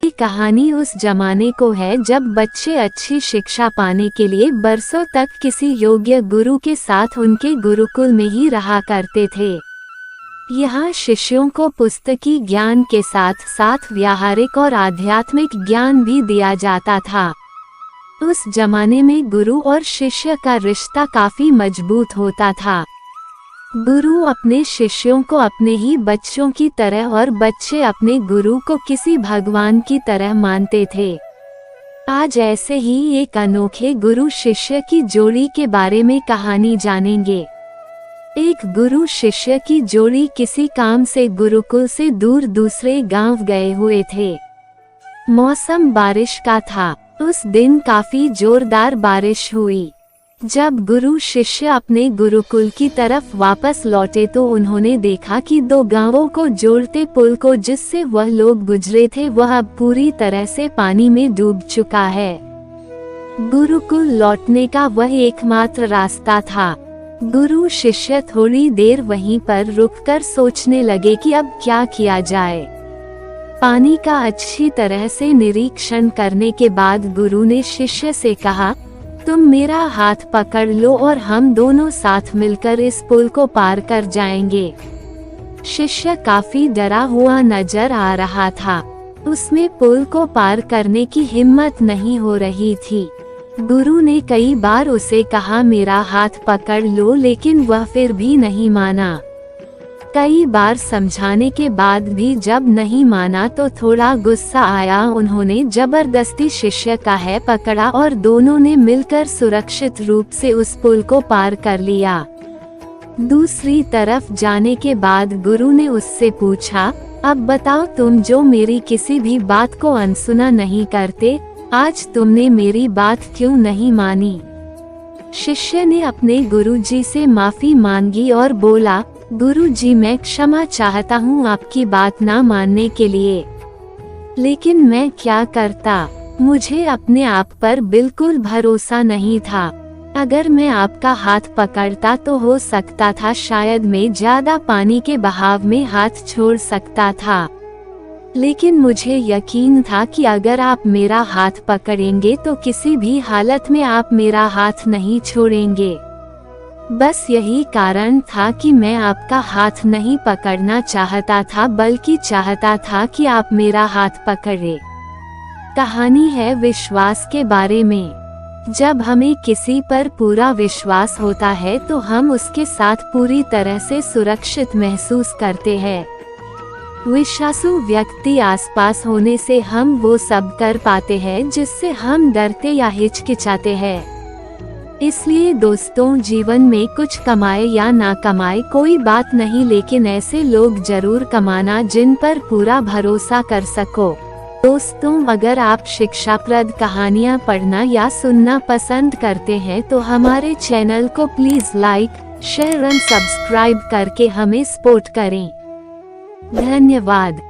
ये कहानी उस जमाने को है जब बच्चे अच्छी शिक्षा पाने के लिए बरसों तक किसी योग्य गुरु के साथ उनके गुरुकुल में ही रहा करते थे। यहाँ शिष्यों को पुस्तकी ज्ञान के साथ साथ व्यावहारिक और आध्यात्मिक ज्ञान भी दिया जाता था। उस जमाने में गुरु और शिष्य का रिश्ता काफी मजबूत होता था। गुरु अपने शिष्यों को अपने ही बच्चों की तरह और बच्चे अपने गुरु को किसी भगवान की तरह मानते थे। आज ऐसे ही एक अनोखे गुरु शिष्य की जोड़ी के बारे में कहानी जानेंगे। एक गुरु शिष्य की जोड़ी किसी काम से गुरुकुल से दूर दूसरे गांव गए हुए थे। मौसम बारिश का था। उस दिन काफी जोरदार बारिश हुई। जब गुरु शिष्य अपने गुरुकुल की तरफ वापस लौटे तो उन्होंने देखा कि दो गांवों को जोड़ते पुल को जिससे वह लोग गुजरे थे वह अब पूरी तरह से पानी में डूब चुका है। गुरुकुल लौटने का वह एकमात्र रास्ता था। गुरु शिष्य थोड़ी देर वहीं पर रुककर सोचने लगे कि अब क्या किया जाए। पानी का अच्छी तरह से निरीक्षण करने के बाद गुरु ने शिष्य से कहा, तुम मेरा हाथ पकड़ लो और हम दोनों साथ मिलकर इस पुल को पार कर जाएंगे। शिष्य काफी डरा हुआ नजर आ रहा था। उसमें पुल को पार करने की हिम्मत नहीं हो रही थी। गुरु ने कई बार उसे कहा मेरा हाथ पकड़ लो, लेकिन वह फिर भी नहीं माना। कई बार समझाने के बाद भी जब नहीं माना तो थोड़ा गुस्सा आया। उन्होंने जबरदस्ती शिष्य का हाथ पकड़ा और दोनों ने मिलकर सुरक्षित रूप से उस पुल को पार कर लिया। दूसरी तरफ जाने के बाद गुरु ने उससे पूछा, अब बताओ तुम जो मेरी किसी भी बात को अनसुना नहीं करते, आज तुमने मेरी बात क्यों नहीं मानी? शिष्य ने अपने गुरुजी से माफी मांगी और बोला, गुरुजी मैं क्षमा चाहता हूँ आपकी बात ना मानने के लिए, लेकिन मैं क्या करता, मुझे अपने आप पर बिल्कुल भरोसा नहीं था। अगर मैं आपका हाथ पकड़ता तो हो सकता था शायद मैं ज्यादा पानी के बहाव में हाथ छोड़ सकता था, लेकिन मुझे यकीन था कि अगर आप मेरा हाथ पकड़ेंगे तो किसी भी हालत में आप मेरा हाथ नहीं छोड़ेंगे। बस यही कारण था कि मैं आपका हाथ नहीं पकड़ना चाहता था, बल्कि चाहता था कि आप मेरा हाथ पकड़े। कहानी है विश्वास के बारे में। जब हमें किसी पर पूरा विश्वास होता है तो हम उसके साथ पूरी तरह से सुरक्षित महसूस करते हैं। विश्वासु व्यक्ति आसपास होने से हम वो सब कर पाते हैं जिससे हम डरते या हिचकिचाते हैं। इसलिए दोस्तों, जीवन में कुछ कमाए या ना कमाए कोई बात नहीं, लेकिन ऐसे लोग जरूर कमाना जिन पर पूरा भरोसा कर सको। दोस्तों, अगर आप शिक्षाप्रद कहानियाँ पढ़ना या सुनना पसंद करते हैं तो हमारे चैनल को please like, share and subscribe करके हमें सपोर्ट करें। धन्यवाद।